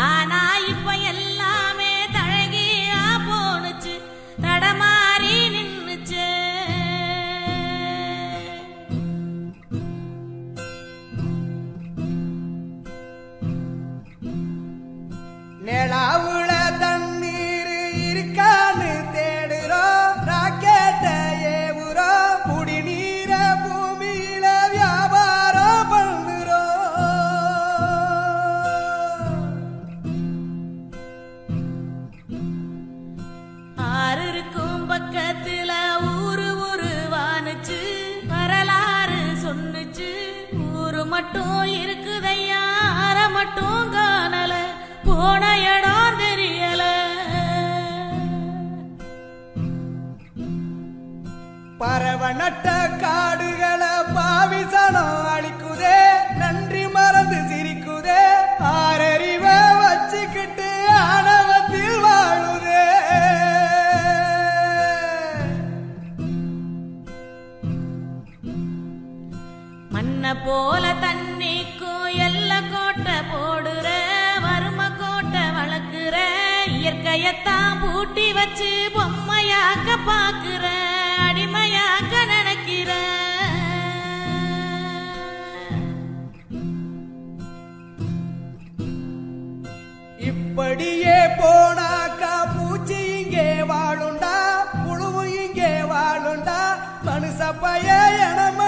ஆனா இப்ப எல்லாமே தழகியா போனுச்சு, தடமாறி நின்னுச்சு. நிலாவுல தண்ணீர் இருக்கான்னு தேடுறோம், ராக்கெட்ட ஏவுறோம், குடிநீர பூமியில வியாபாரம் பண்ணுறோம். ஆறு இருக்கும் பக்கத்துல ஊரு வானுச்சு, வரலாறு சொன்னுச்சு. ஊரு மட்டும் இருக்குதையா, ஆற மட்டும் காணல, போன இடம் தெரியல. பறவ நட்ட காடுகளை பாவிசனம் அழிக்குதே, நன்றி மறந்து சிரிக்குதே, ஆறறிவ வச்சுக்கிட்டு ஆணவத்தில் வாழுதே. மண்ண போல தண்ணிக்கும் எல்ல கோட்டை போடுற, வறும கோட்டை வளர்க்குற, இயற்கையத்தான் பூட்டி வச்சு பொம்மையாக்க பாக்குற, அடிமையாக்க நினைக்கிற. இப்படியே போனாக்கா பூச்சி இங்கே வாழுண்டா, புழுவு இங்கே வாழுண்டா, மனுஷ பய எனம